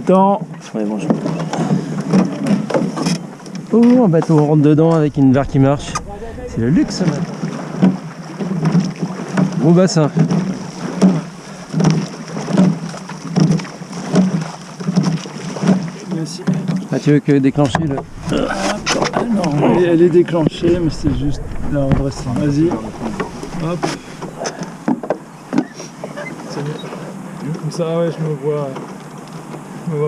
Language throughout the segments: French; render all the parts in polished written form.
Attends. Ouais, bon, oh, un bateau, on rentre dedans avec une barre qui marche. C'est le luxe, ce matin. Gros bassin. Ah, tu veux que déclencher le... Ah non, elle est déclenchée, mais c'est juste là en dressant. Vas-y. Hop. C'est mieux. Comme ça, ouais, je me vois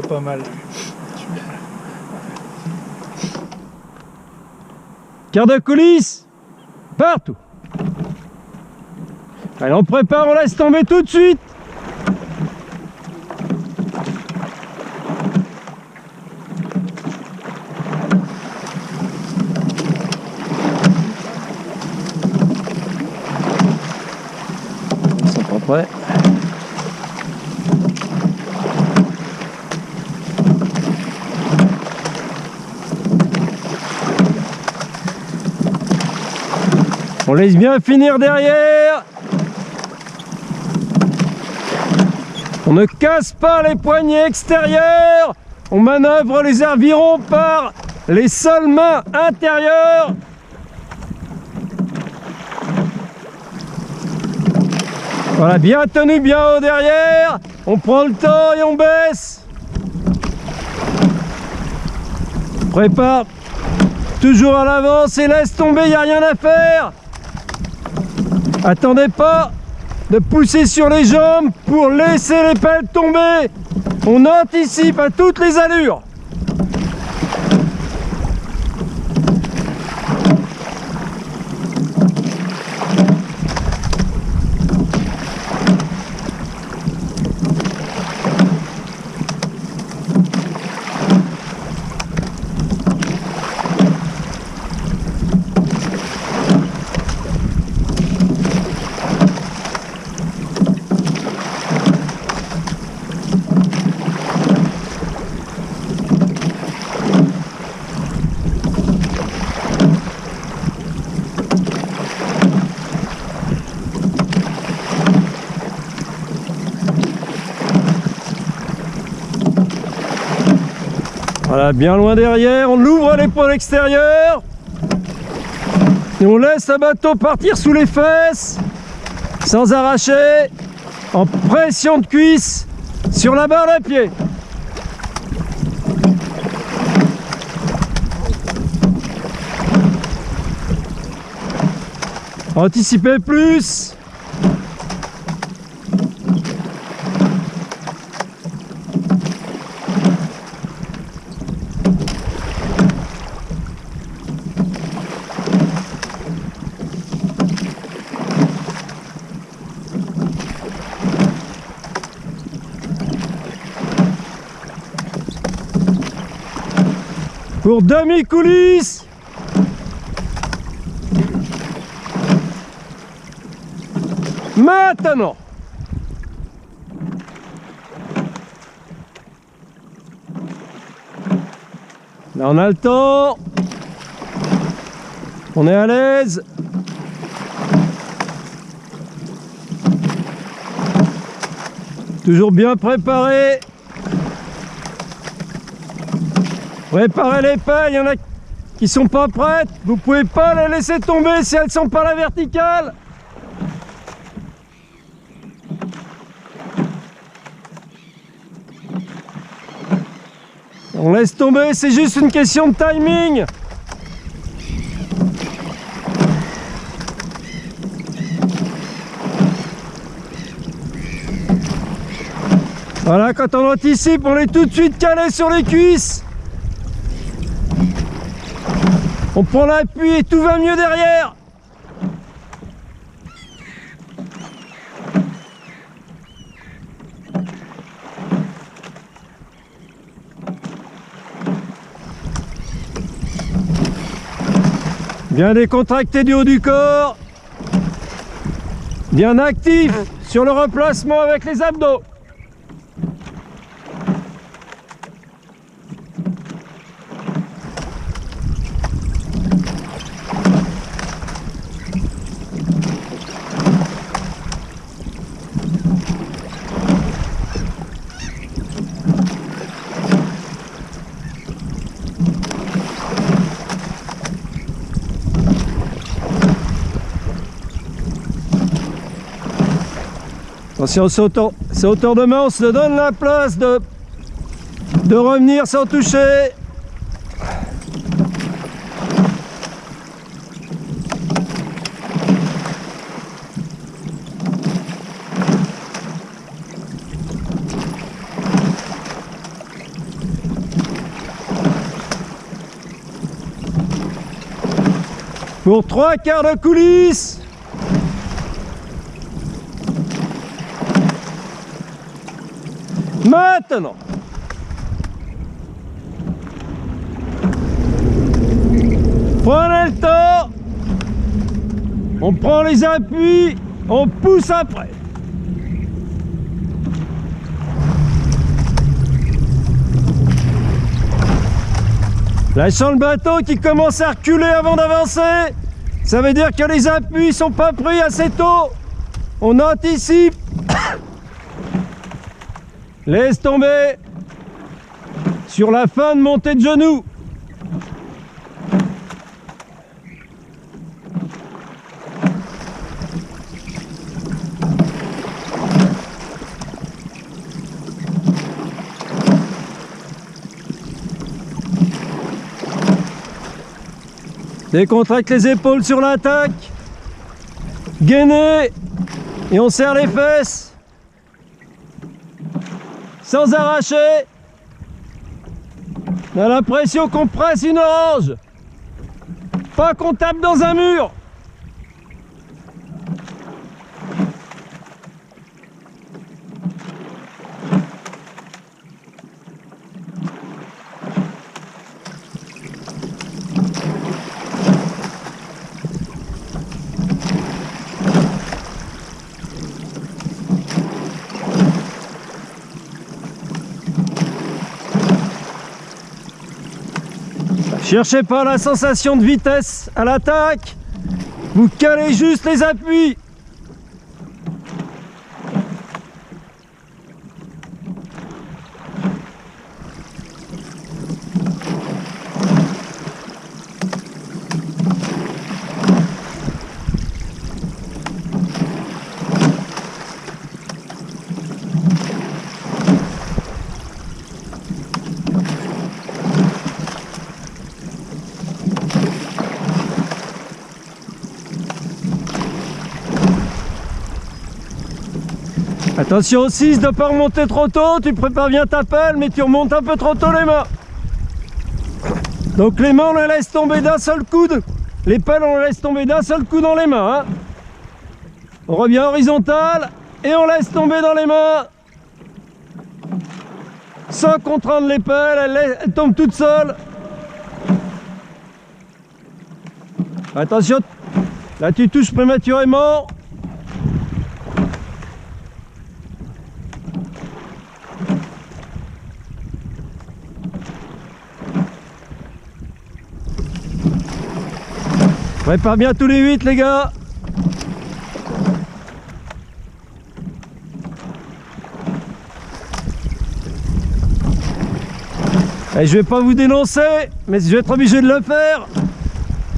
pas mal. Quart de coulisses. Partout. Allez, on prépare, on laisse tomber tout de suite. Ils sont pas prêts. On laisse bien finir derrière. On ne casse pas les poignées extérieures. On manœuvre les avirons par les seules mains intérieures. Voilà, bien tenu, bien haut derrière. On prend le temps et on baisse. Prépare toujours à l'avance et laisse tomber, il n'y a rien à faire. Attendez pas de pousser sur les jambes pour laisser les pelles tomber. On anticipe à toutes les allures. Voilà, bien loin derrière, on ouvre l'épaule extérieure et on laisse le bateau partir sous les fesses sans arracher, en pression de cuisse sur la barre à pied. Anticipez plus. Pour demi-coulisse. Maintenant. Là on a le temps. On est à l'aise. Toujours bien préparé. Préparez les pelles, il y en a qui sont pas prêtes. Vous pouvez pas les laisser tomber si elles sont pas à la verticale. On laisse tomber, c'est juste une question de timing. Voilà, quand on anticipe, on est tout de suite calé sur les cuisses. On prend l'appui et tout va mieux derrière. Bien décontracté du haut du corps. Bien actif sur le replacement avec les abdos. Attention, c'est hauteur de main, on se donne la place de revenir sans toucher. Pour 3/4 de coulisses. Maintenant. Prenez le temps. On prend les appuis, on pousse après. Lâchant le bateau qui commence à reculer avant d'avancer, ça veut dire que les appuis sont pas pris assez tôt. On anticipe. Laisse tomber. Sur la fin de montée de genoux. Décontracte les épaules sur l'attaque. Gainez. Et on serre les fesses. Sans arracher. On a l'impression qu'on presse une orange. Pas qu'on tape dans un mur. Cherchez pas la sensation de vitesse à l'attaque, vous calez juste les appuis. Attention aussi de ne pas remonter trop tôt, tu prépares bien ta pelle mais tu remontes un peu trop tôt les mains. Donc les mains on les laisse tomber d'un seul coude, les pelles on les laisse tomber d'un seul coup dans les mains. Hein. On revient horizontal et on laisse tomber dans les mains. Sans contraindre les pelles, elles tombent toutes seules. Attention, là tu touches prématurément. Prépare bien tous les 8 les gars. Et je vais pas vous dénoncer, mais je vais être obligé de le faire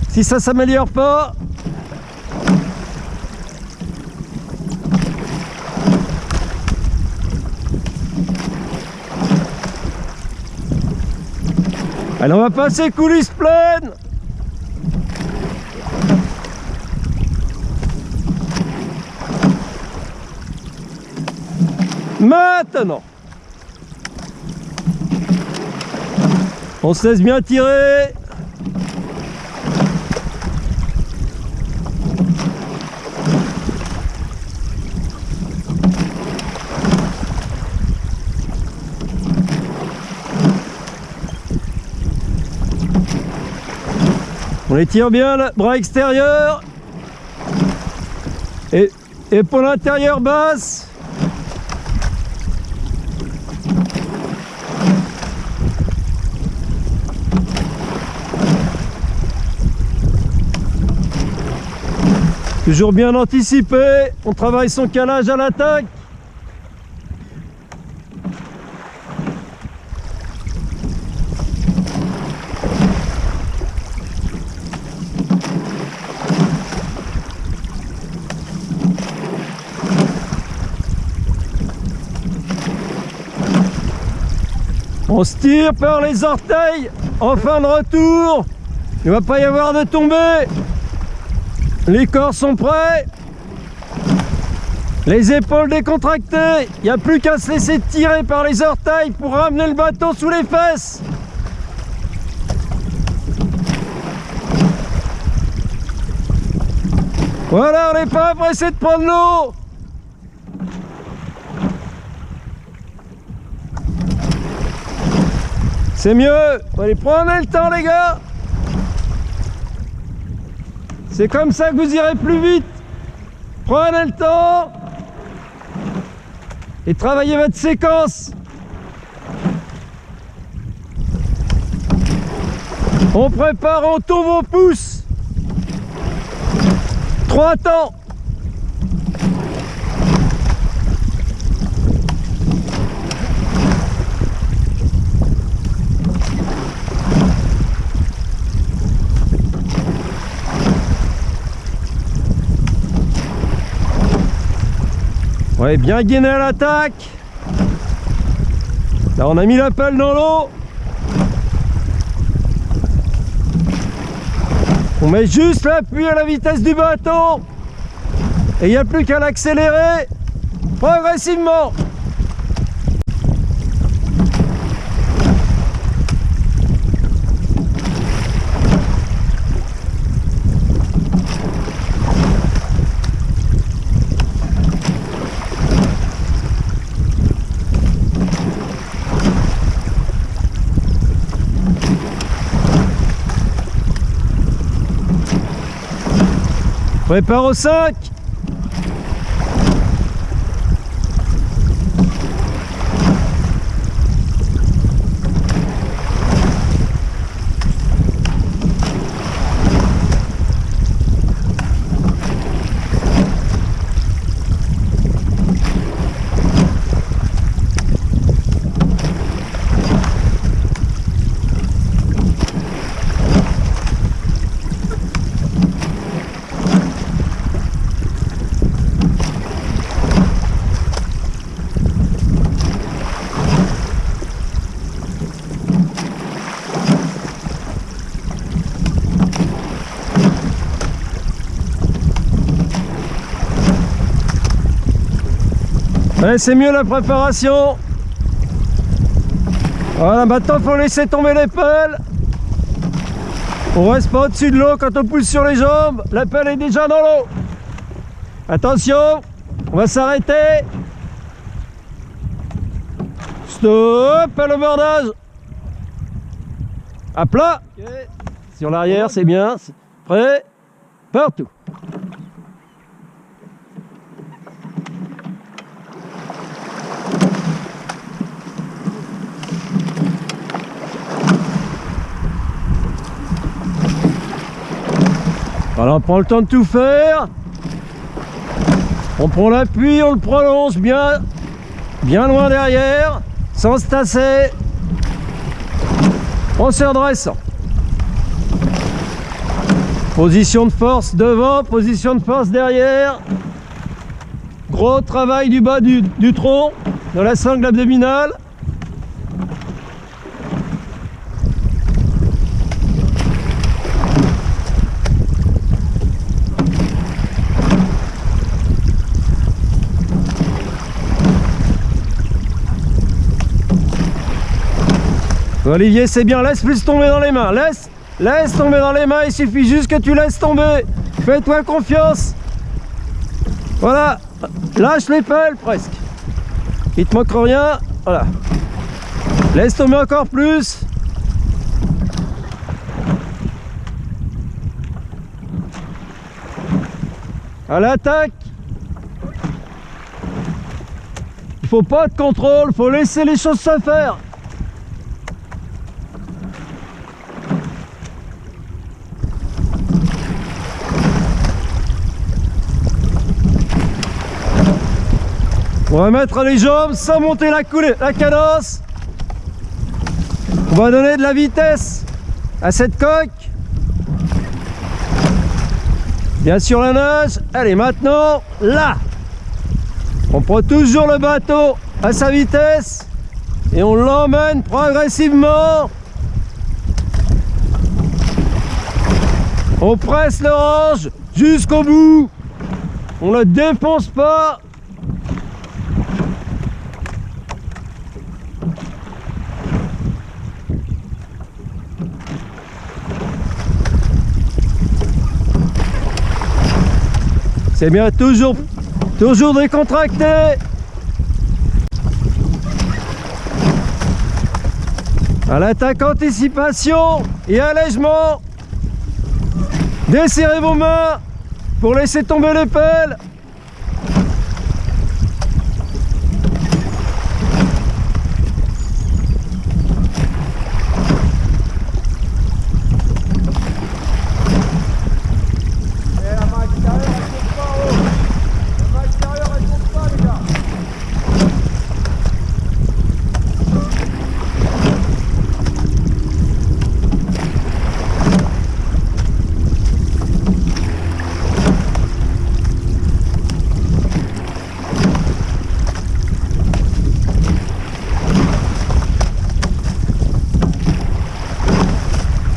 si ça s'améliore pas. Allez, on va passer coulisses pleines. Maintenant, on se laisse bien tirer. On étire bien le bras extérieur et pour l'intérieur basse. Toujours bien anticipé, on travaille son calage à l'attaque. On se tire par les orteils en fin de retour. Il ne va pas y avoir de tombée. Les corps sont prêts. Les épaules décontractées. Il n'y a plus qu'à se laisser tirer par les orteils pour ramener le bateau sous les fesses. Voilà, on n'est pas pressé de prendre l'eau. C'est mieux. Allez, prenez le temps, les gars. C'est comme ça que vous irez plus vite. Prenez le temps et travaillez votre séquence. On prépare, on tourne vos pouces. 3 temps. Ouais, bien gainé à l'attaque. Là, on a mis la pelle dans l'eau. On met juste l'appui à la vitesse du bateau. Et il n'y a plus qu'à l'accélérer progressivement. Prépare au 5. Ouais, c'est mieux la préparation. Voilà, maintenant il faut laisser tomber les pelles. On reste pas au-dessus de l'eau quand on pousse sur les jambes. La pelle est déjà dans l'eau. Attention, on va s'arrêter. Stop, pelle au bordage. À plat. Okay. Sur l'arrière, c'est bien. Prêt. Partout. Voilà, on prend le temps de tout faire. On prend l'appui, on le prolonge bien loin derrière, sans se tasser, en se redressant. Position de force devant, position de force derrière. Gros travail du bas du tronc, de la sangle abdominale. Olivier, c'est bien, laisse plus tomber dans les mains, laisse tomber dans les mains, il suffit juste que tu laisses tomber, fais-toi confiance. Voilà, lâche les pelles presque, il te manque rien, voilà. Laisse tomber encore plus. À l'attaque. Il faut pas de contrôle, faut laisser les choses se faire. On va mettre les jambes sans monter la cadence. On va donner de la vitesse à cette coque. Bien sûr la nage. Allez, maintenant, là. On prend toujours le bateau à sa vitesse. Et on l'emmène progressivement. On presse l'orange jusqu'au bout. On ne le défonce pas. C'est bien, toujours décontracté. À l'attaque, anticipation et allègement. Desserrez vos mains pour laisser tomber les pelles.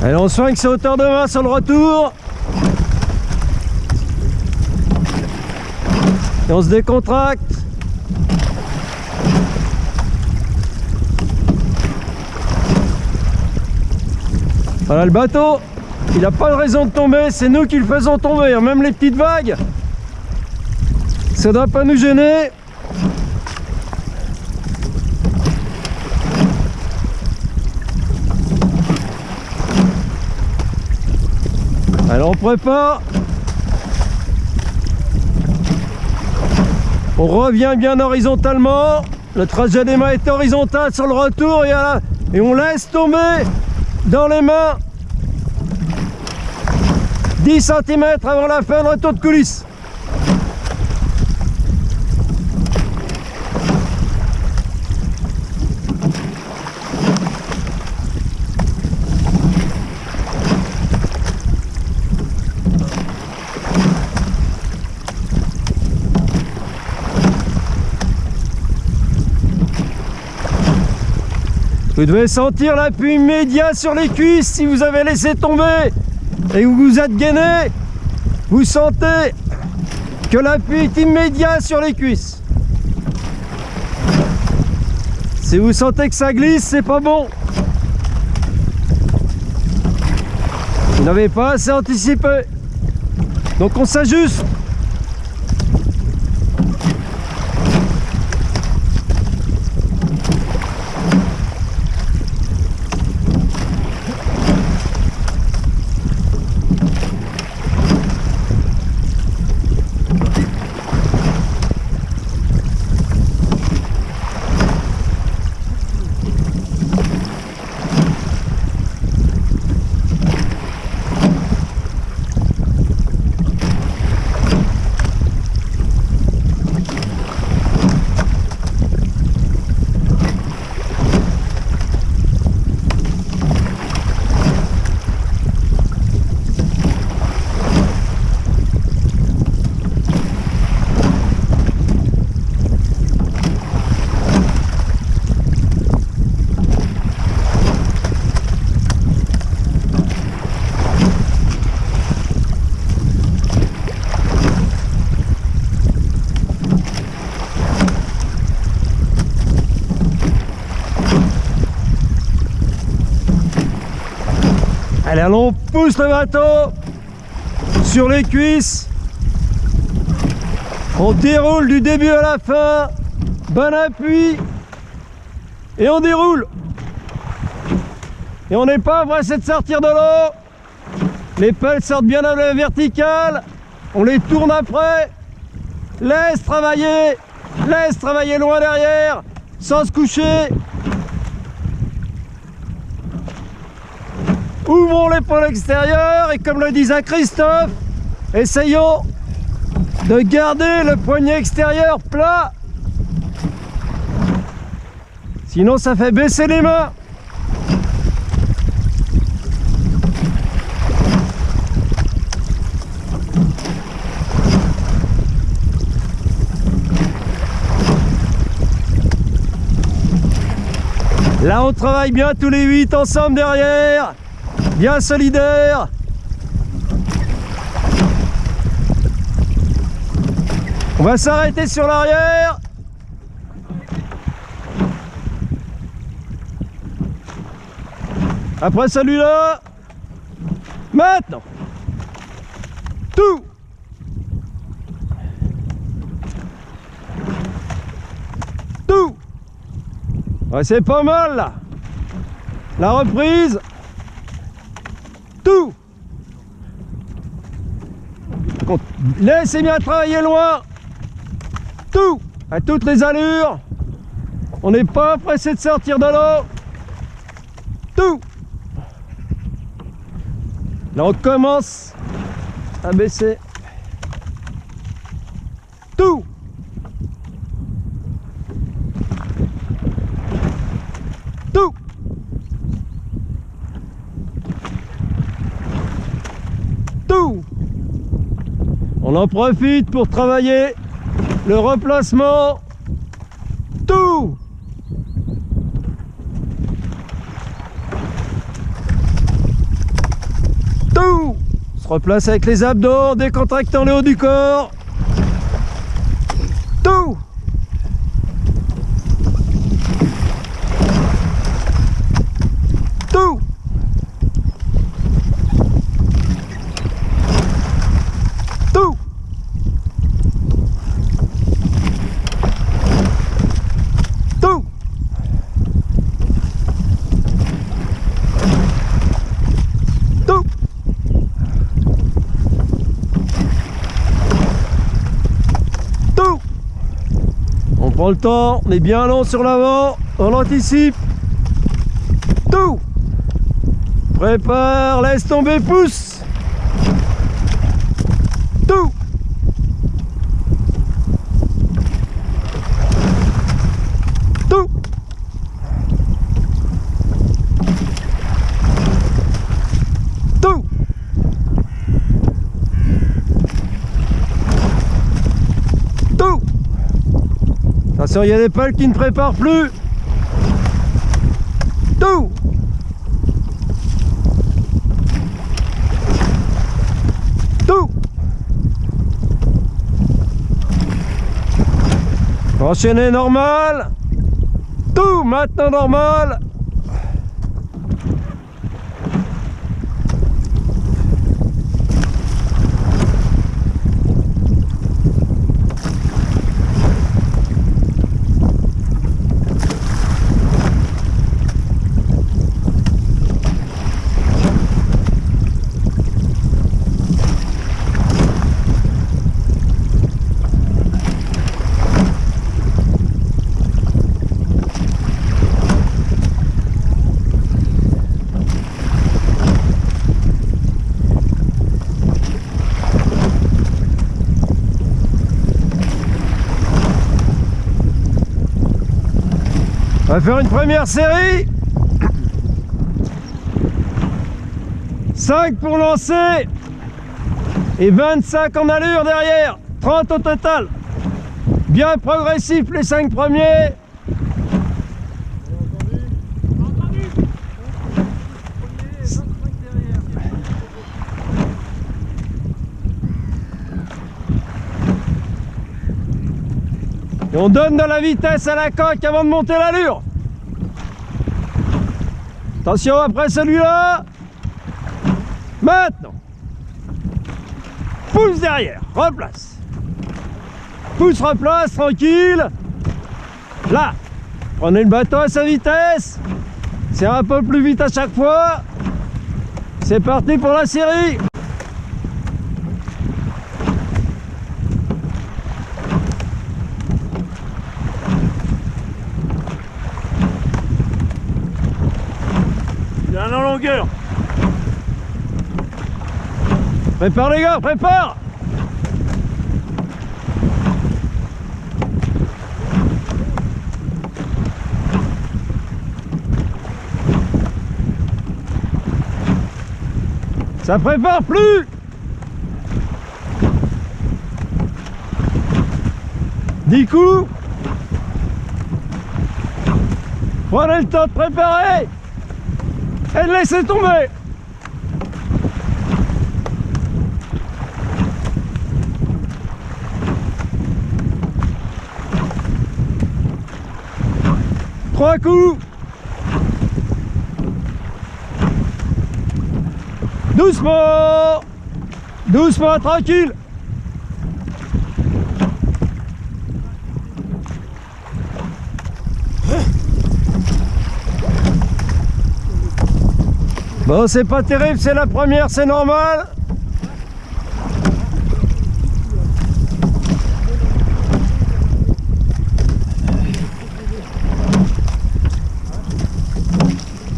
Allez, on swing sur hauteur de main sur le retour. Et on se décontracte. Voilà le bateau, il n'a pas de raison de tomber, c'est nous qui le faisons tomber, même les petites vagues. Ça ne doit pas nous gêner. Alors on prépare. On revient bien horizontalement. Le trajet des mains est horizontal sur le retour et on laisse tomber dans les mains 10 cm avant la fin de retour de coulisses. Vous devez sentir l'appui immédiat sur les cuisses si vous avez laissé tomber et que vous vous êtes gainé. Vous sentez que l'appui est immédiat sur les cuisses. Si vous sentez que ça glisse, c'est pas bon. Vous n'avez pas assez anticipé. Donc on s'ajuste. Allez, allons, on pousse le bateau sur les cuisses. On déroule du début à la fin. Bon appui. Et on déroule. Et on n'est pas pressé de sortir de l'eau. Les pelles sortent bien à la verticale. On les tourne après. Laisse travailler loin derrière, sans se coucher. Ouvrons l'épaule extérieure et comme le disait Christophe, essayons de garder le poignet extérieur plat. Sinon ça fait baisser les mains. on travaille bien tous les 8 ensemble derrière. Bien solidaires. On va s'arrêter sur l'arrière. Après celui-là. Maintenant. Tout. Tout. Ouais, c'est pas mal là. La reprise. Tout. Laissez bien travailler loin. Tout. À toutes les allures. On n'est pas pressé de sortir de l'eau. Tout. Là on commence à baisser. Tout. Tout. Tout. On en profite pour travailler le replacement. Tout. Tout. On se replace avec les abdos en décontractant le haut du corps. Tout. Tout. Tout. Tout. Tout. Tout. On prend le temps, on est bien long sur l'avant, on anticipe. Tout. Prépare, laisse tomber, pousse. Tout. Tout. Tout. Tout. Attention, il y a des pales qui ne préparent plus. Tout. Tout. Enchaîner normal. Tout, maintenant normal. On va faire une première série. 5 pour lancer et 25 en allure derrière. 30 au total. Bien progressif les 5 premiers. Et on donne de la vitesse à la coque avant de monter l'allure. Attention après celui-là. Maintenant. Pousse derrière, replace. Pousse, replace, tranquille. Là. Prenez le bateau à sa vitesse. C'est un peu plus vite à chaque fois. C'est parti pour la série. Bien en longueur. Prépare les gars, prépare. Ça prépare plus. 10 coups. Prenez le temps de préparer et de laisser tomber. Trois coups. Doucement. Doucement, tranquille. Bon, c'est pas terrible, c'est la première, c'est normal.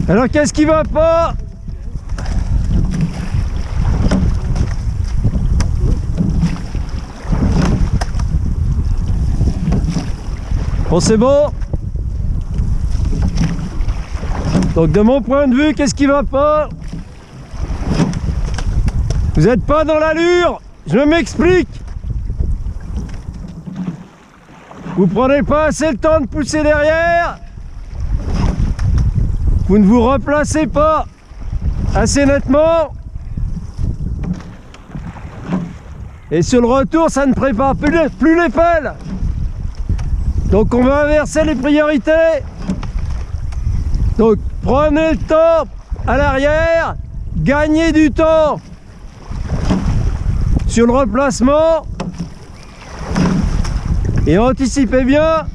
Alors qu'est-ce qui va pas? Bon, c'est bon. Donc de mon point de vue, qu'est-ce qui va pas? Vous n'êtes pas dans l'allure. Je m'explique. Vous prenez pas assez le temps de pousser derrière. Vous ne vous replacez pas assez nettement. Et sur le retour, ça ne prépare plus les pelles. Donc on va inverser les priorités. Donc prenez le temps à l'arrière, gagnez du temps sur le replacement et anticipez bien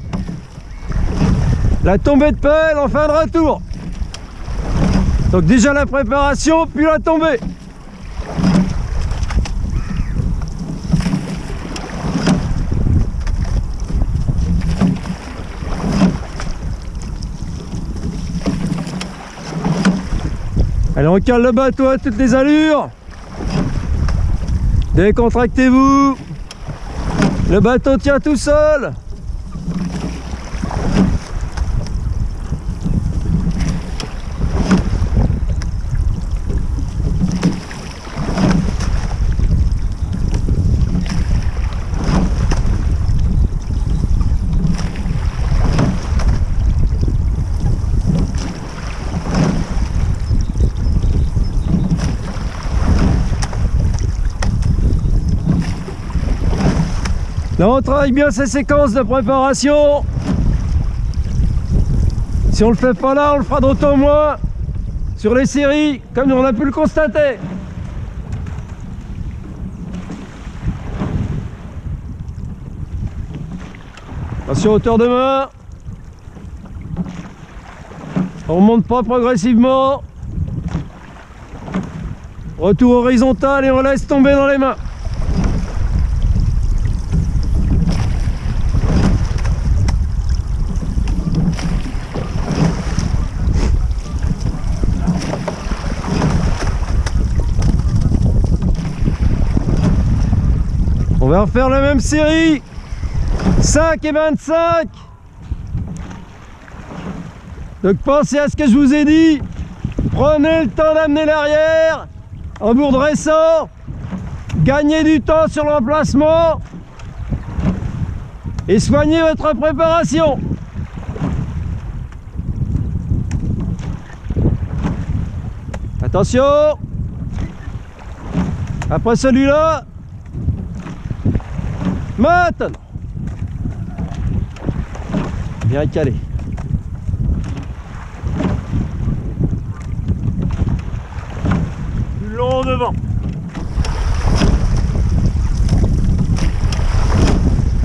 la tombée de pelle en fin de retour. Donc déjà la préparation, puis la tombée. Allez, on cale le bateau à toutes les allures. Décontractez-vous. Le bateau tient tout seul. Là, on travaille bien ces séquences de préparation. Si on le fait pas là, on le fera d'autant moins sur les séries, comme on a pu le constater. Attention, hauteur de main. On remonte pas progressivement. Retour horizontal et on laisse tomber dans les mains. On va refaire la même série. 5 et 25. Donc pensez à ce que je vous ai dit. Prenez le temps d'amener l'arrière en vous redressant. Gagnez du temps sur l'emplacement. Et soignez votre préparation. Attention. Après celui-là. Maintenant. Bien calé. Plus long devant.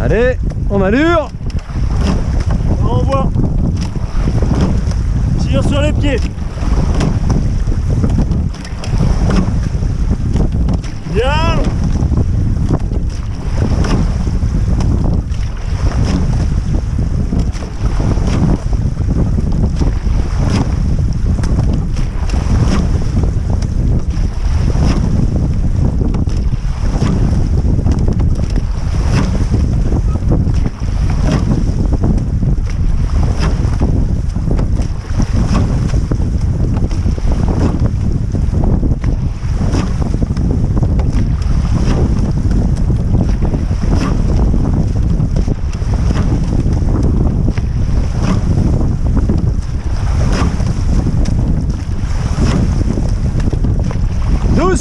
Allez, en allure. On envoie. Tire sur les pieds. Bien.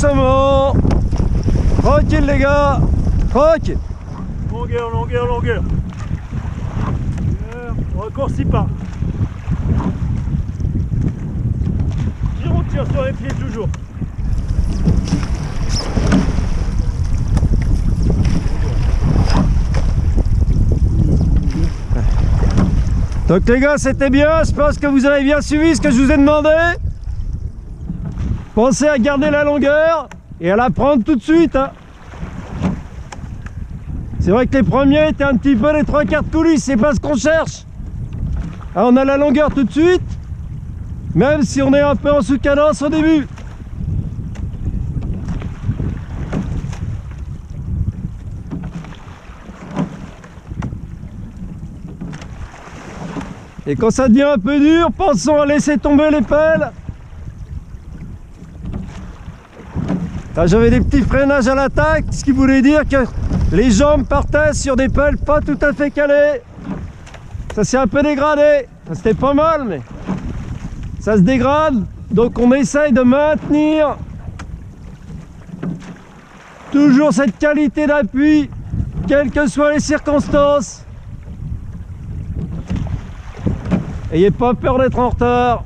doucement. Tranquille les gars. Tranquille. Longueur, longueur, longueur. On raccourcit pas. On tire sur les pieds toujours. Donc les gars, c'était bien, je pense que vous avez bien suivi ce que je vous ai demandé. Pensez à garder la longueur et à la prendre tout de suite. Hein. C'est vrai que les premiers étaient un petit peu les 3/4 coulisses, c'est pas ce qu'on cherche. Alors on a la longueur tout de suite, même si on est un peu en sous-cadence au début. Et quand ça devient un peu dur, pensons à laisser tomber les pelles. Là, j'avais des petits freinages à l'attaque, ce qui voulait dire que les jambes partaient sur des pelles pas tout à fait calées. Ça s'est un peu dégradé. C'était pas mal, mais ça se dégrade. Donc on essaye de maintenir toujours cette qualité d'appui, quelles que soient les circonstances. Ayez pas peur d'être en retard.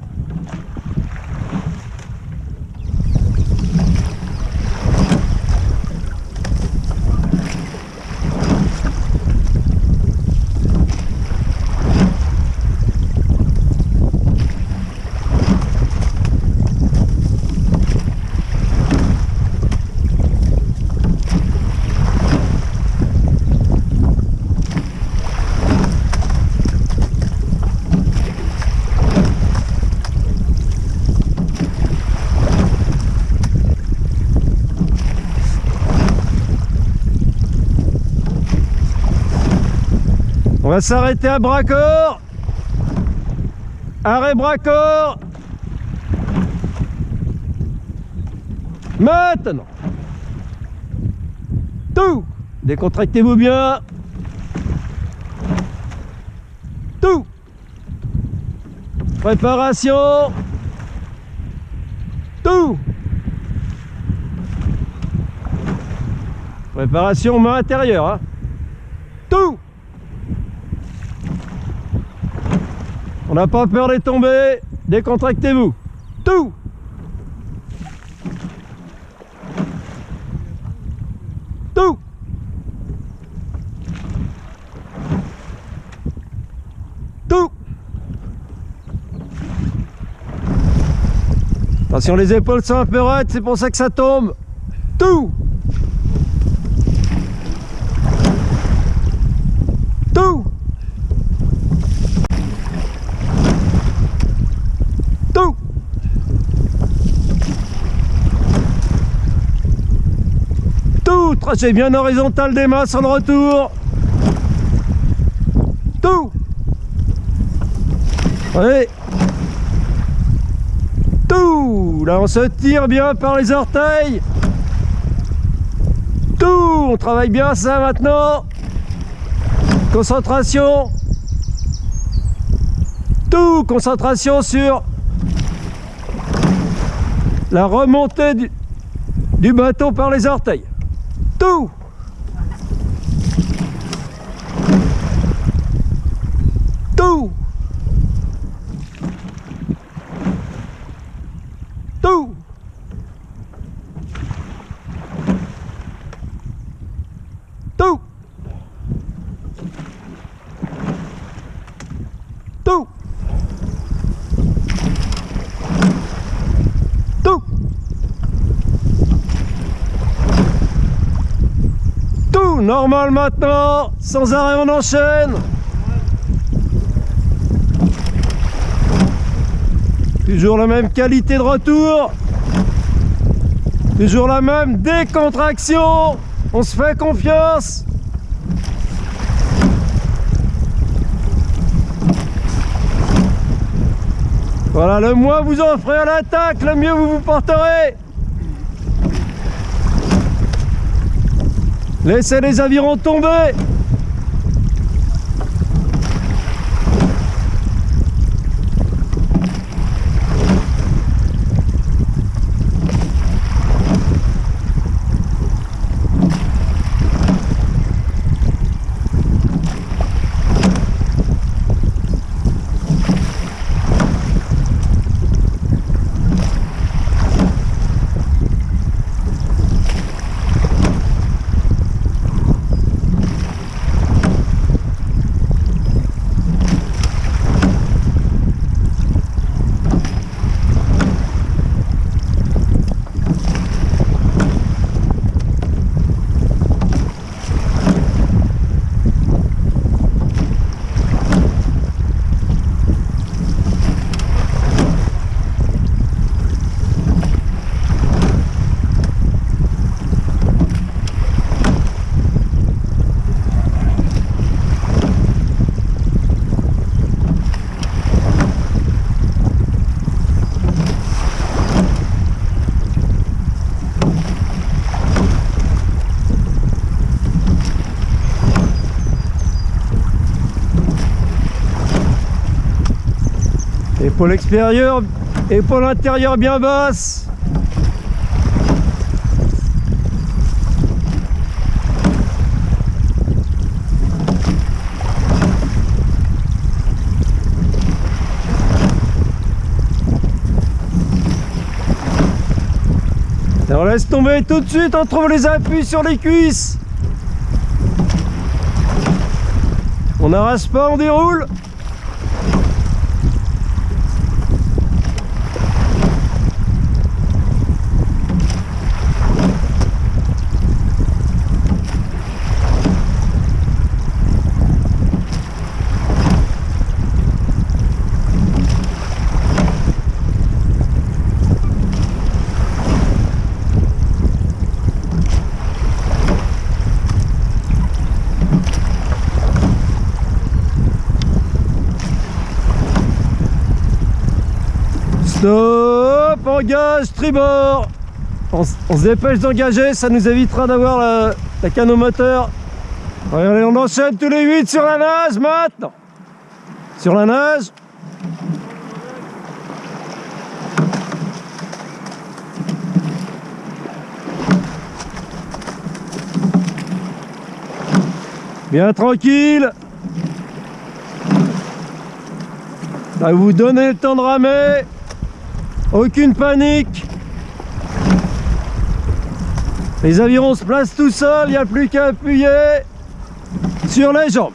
On va s'arrêter à bras-corps. Arrêt bras-corps. Maintenant. Tout. Décontractez-vous bien. Tout. Préparation. Tout. Préparation main intérieure. Hein. Tout. On n'a pas peur de tomber, décontractez-vous. Tout. Tout. Tout. Attention, les épaules sont un peu raides, c'est pour ça que ça tombe. Tout. Tout. Tout. Tout. Tracé bien horizontal des mains sur le retour. Tout. Allez. Tout. Là on se tire bien par les orteils. Tout. On travaille bien ça maintenant. Concentration. Tout. Concentration sur la remontée du bateau par les orteils. Tout. Tout. Tout. Tout. Tout. Tout. Tout. Normal maintenant. Sans arrêt on enchaîne. Toujours la même qualité de retour. Toujours la même décontraction. On se fait confiance. Voilà, le moins vous en ferez à l'attaque, le mieux vous vous porterez. Laissez les avirons tomber. Épaule extérieure, épaule intérieure bien basse. Et on laisse tomber tout de suite, on trouve les appuis sur les cuisses. On n'arrache pas, on déroule. Stop, engage, tribord. On se dépêche d'engager, ça nous évitera d'avoir la canne au moteur. Allez, on enchaîne tous les 8 sur la nage maintenant. Sur la nage. Bien tranquille. Là, vous donnez le temps de ramer. Aucune panique. Les avirons se placent tout seuls, il n'y a plus qu'à appuyer sur les jambes.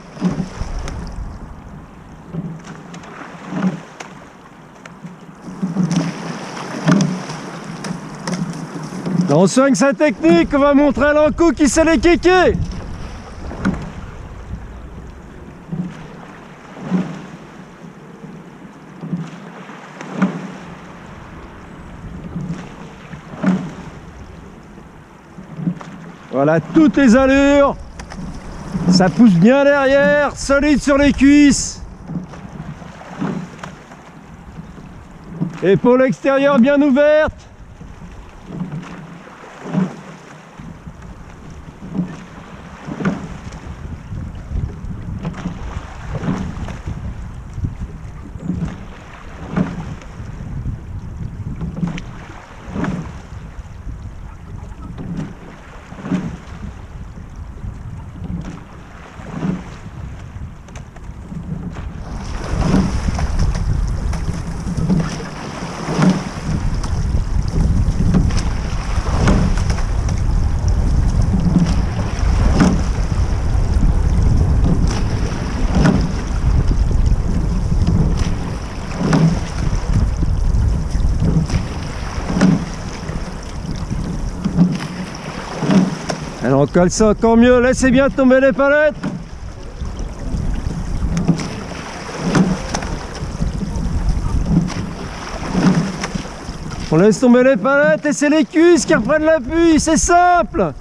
Là, on soigne sa technique, on va montrer à l'encou qui sait les kékés. Voilà, toutes les allures. Ça pousse bien derrière, solide sur les cuisses. Épaule extérieure bien ouverte. Alors on colle ça encore mieux, laissez bien tomber les palettes. On laisse tomber les palettes et c'est les cuisses qui reprennent l'appui, c'est simple.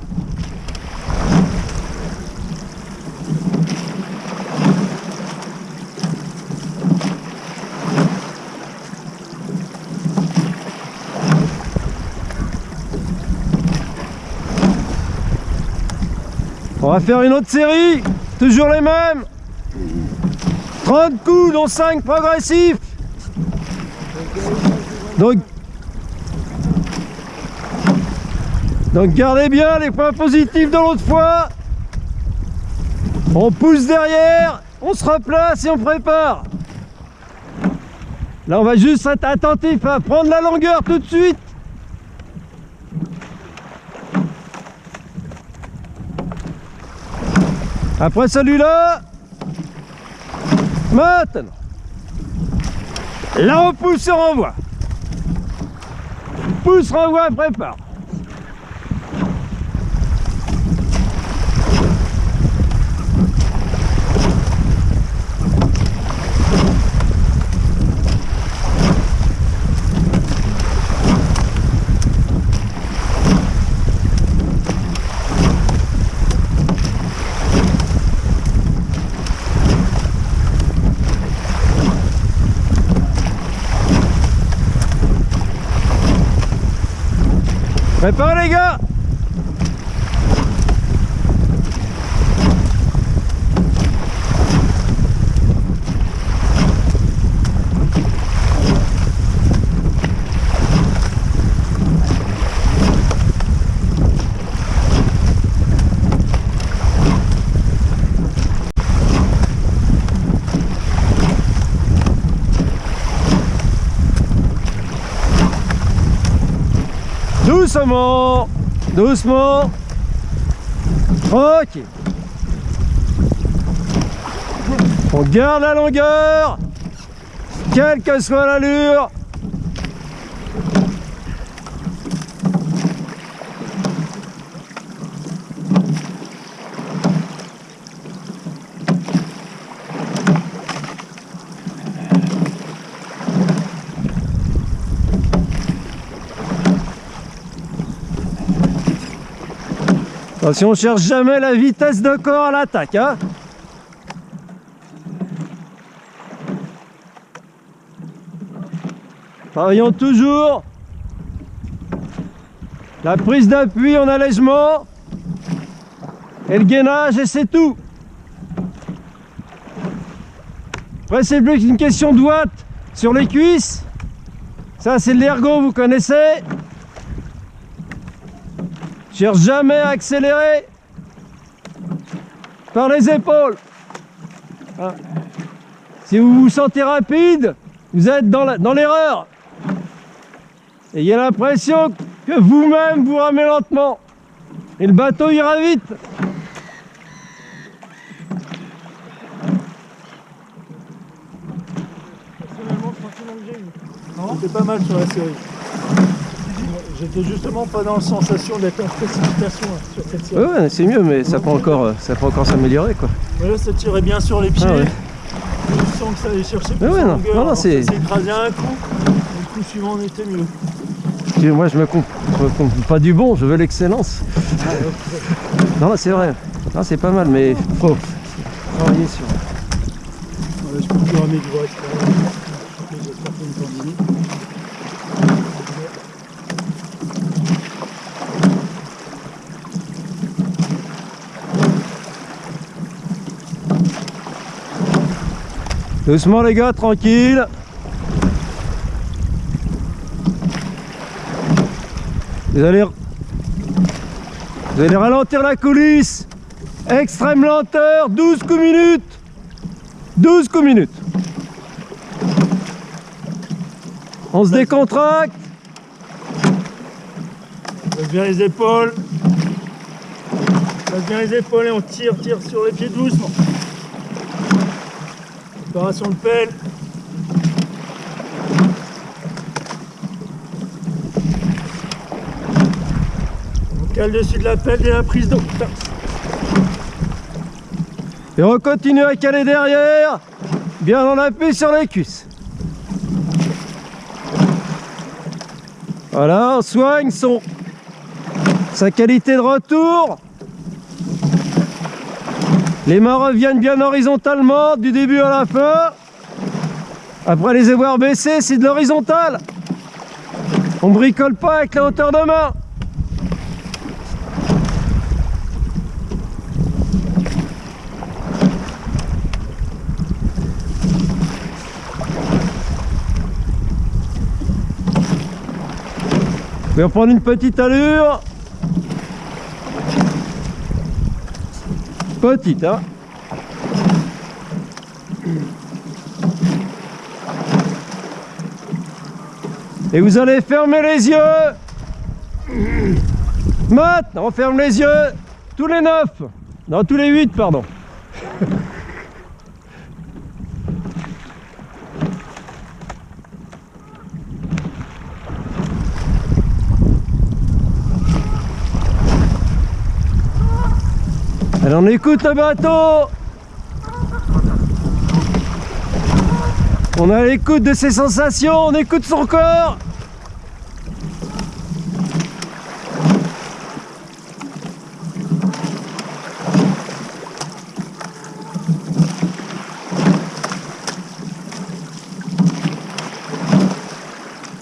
On va faire une autre série, toujours les mêmes. 30 coups, dont 5 progressifs. Donc gardez bien les points positifs de l'autre fois. On pousse derrière, on se replace et on prépare. Là on va juste être attentif à prendre la longueur tout de suite. Après celui-là, maintenant, là on pousse et renvoie. Pousse, renvoie, prépare. Préparez les gars. doucement, doucement. Ok. On garde la longueur, quelle que soit l'allure. Attention, on cherche jamais la vitesse de corps à l'attaque, hein. Travaillons toujours la prise d'appui en allègement et le gainage et c'est tout. Après c'est plus qu'une question de watts sur les cuisses. Ça c'est de l'ergo, vous connaissez. Cherche jamais à accélérer par les épaules. Hein. Si vous vous sentez rapide, vous êtes dans l'erreur. Ayez l'impression que vous-même vous ramez lentement. Et le bateau ira vite. Personnellement, le sentiment que j'ai eu, c'était pas mal sur la série. J'étais justement pas dans la sensation d'être en précipitation là, sur cette série. Ouais, c'est mieux, mais ça peut encore s'améliorer, quoi. Ouais, là, ça tirait bien sur les pieds. Ah ouais. Je sens que ça allait chercher plus Ouais, en non, longueur. non, Alors, c'est- ça s'est écrasé un coup. Le coup suivant, on était mieux. Et moi, je me compte pas du bon, je veux l'excellence. Non, là, c'est vrai. Non, c'est pas mal, mais faut travailler sur. Voilà, je peux plus ramener du bras. J'espère qu'il y a une tendinite. Doucement, les gars, tranquille. Vous allez ralentir la coulisse. Extrême lenteur, 12 coups minutes. 12 coups minutes. On se décontracte. Lâche bien les épaules. Lâche bien les épaules et on tire sur les pieds doucement. Préparation de pelle. On cale dessus de la pelle dès la prise d'eau. Et on continue à caler derrière. Bien en appui sur les cuisses. Voilà, on soigne sa qualité de retour. Les mains reviennent bien horizontalement du début à la fin. Après les avoir baissés, c'est de l'horizontal. On bricole pas avec la hauteur de main. Vous pouvez reprendre une petite allure. Petite, hein. Et vous allez fermer les yeux. Maintenant, on ferme les yeux. Tous les 9. Non, tous les 8, pardon. Allez, on écoute le bateau. On est à l'écoute de ses sensations, on écoute son corps.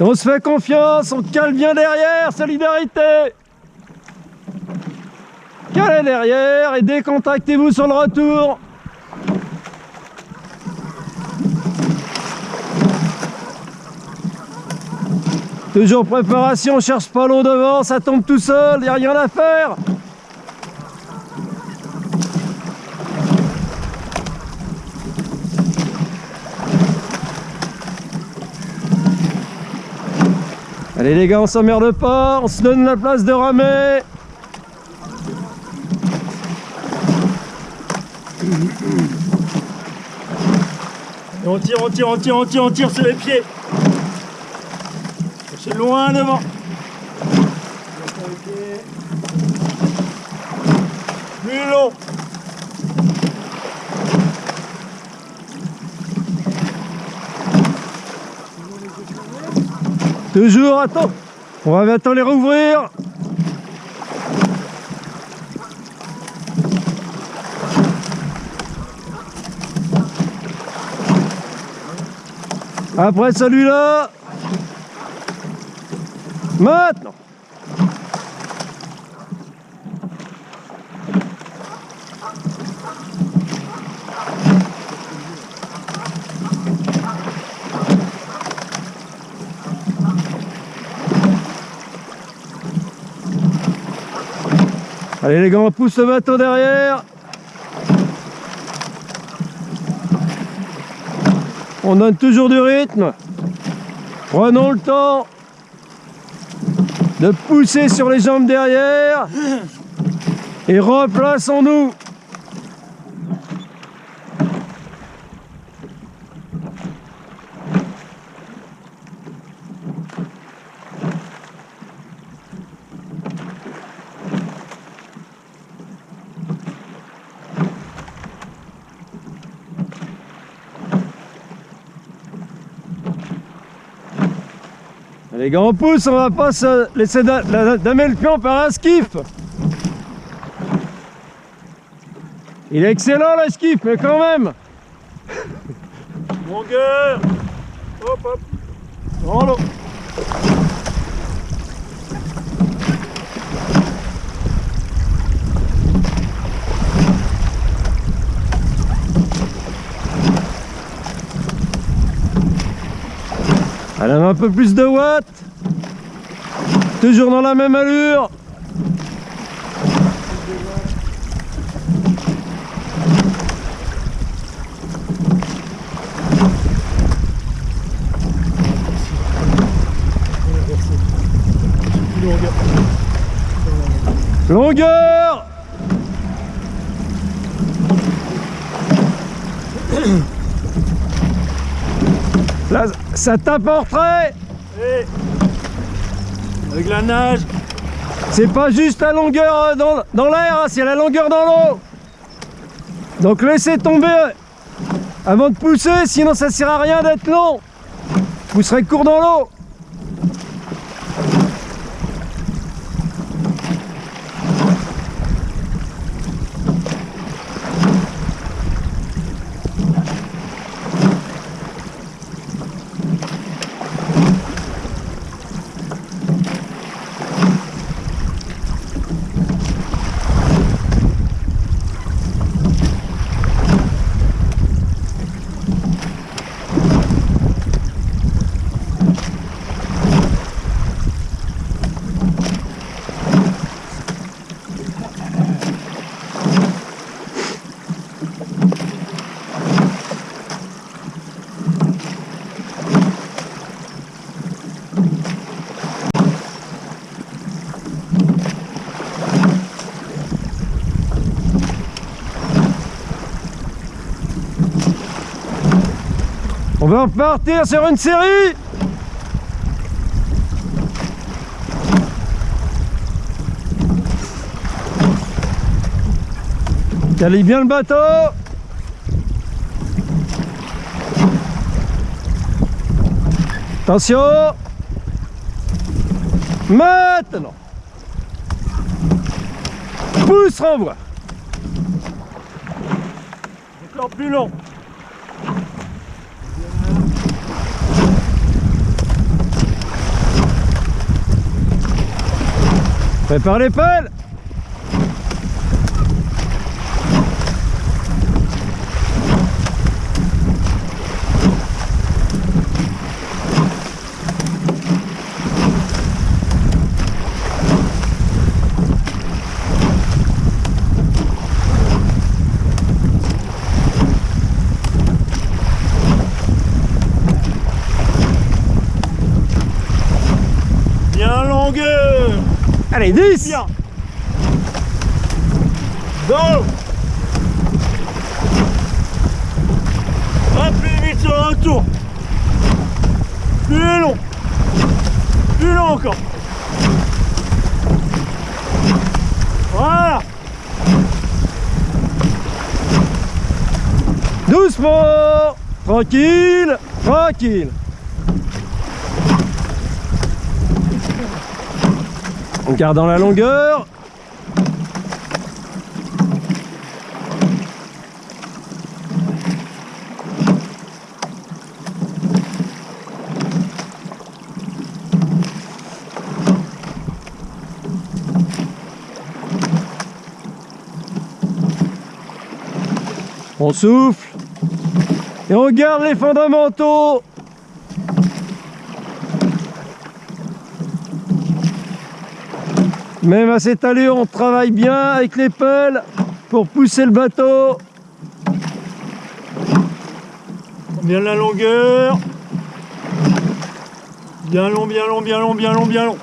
On se fait confiance, on cale bien derrière, solidarité. Calez derrière et décontractez-vous sur le retour. Toujours préparation, on cherche pas l'eau devant, ça tombe tout seul, il n'y a rien à faire. Allez les gars, on s'emmerde pas, on se donne la place de ramer. Et on tire, on tire, on tire, on tire, on tire sur les pieds. C'est loin devant. Plus long. Toujours, attends. On va bientôt les rouvrir. Après celui-là. Maintenant. Allez les gars, on pousse le bateau derrière. On donne toujours du rythme. Prenons le temps de pousser sur les jambes derrière et replaçons-nous. Les gars, on pousse, on va pas se laisser damer le pion par un skiff. Il est excellent le skiff, mais quand même. Longueur. Hop, hop. Dans l'eau. Elle a un peu plus de watts. Toujours dans la même allure. Longueur. Là, ça tape en retrait. Et avec la nage. C'est pas juste la longueur dans l'air, hein, c'est la longueur dans l'eau. Donc laissez tomber avant de pousser, sinon ça sert à rien d'être long. Vous serez court dans l'eau. On va repartir sur une série. Calez bien le bateau. Attention. Maintenant. Pousse, renvoie. Encore plus long. Prépare les pelles. longueur. Allez, 10. Bien. Go. Un plus vite sur le retour. Plus long. Plus long encore. Voilà. Doucement. Tranquille. Tranquille. En gardant la longueur. On souffle et on garde les fondamentaux. Même à cette allure, on travaille bien avec les pelles pour pousser le bateau. Bien la longueur. Bien long, bien long, bien long, bien long, bien long.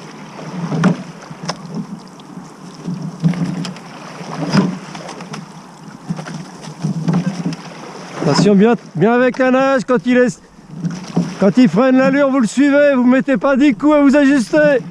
Attention bien avec la nage, quand il freine l'allure, vous le suivez, vous ne mettez pas 10 coups à vous ajuster.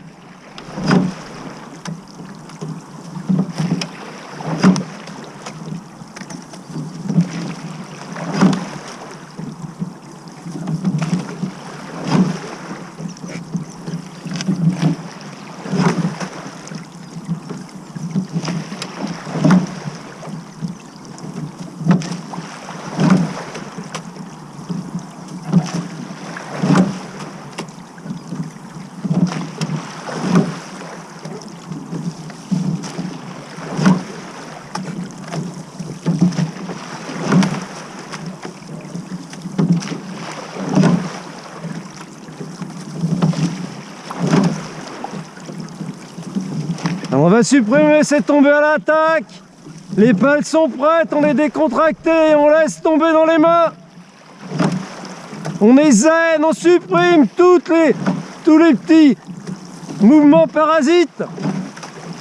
On va supprimer cette tombée à l'attaque. Les pales sont prêtes, on est décontracté et on laisse tomber dans les mains. On est zen, on supprime tous les petits mouvements parasites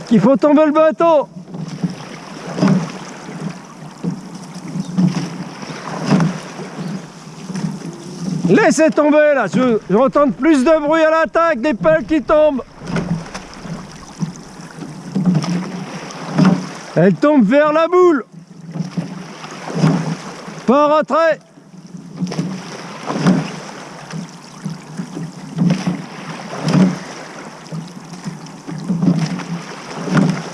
qui font tomber le bateau. Laissez tomber là, je entends plus de bruit à l'attaque, des pelles qui tombent. Elle tombe vers la boule. Pas en retrait.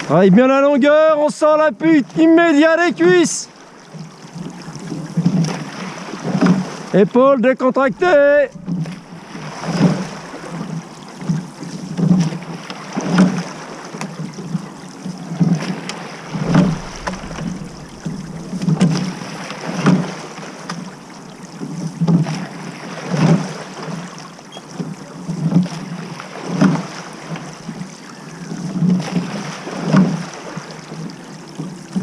Travaille bien la longueur, on sent l'appui immédiat des cuisses. Épaules décontractées.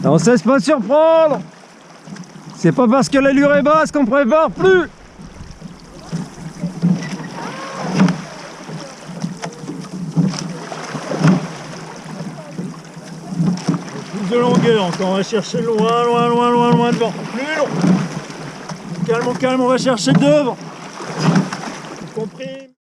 On ne cesse pas de surprendre. C'est pas parce que l'allure est basse qu'on prépare plus. Plus de longueur encore, on va chercher loin, loin, loin, loin, loin devant. Plus long. Calme, calme, on va chercher devant.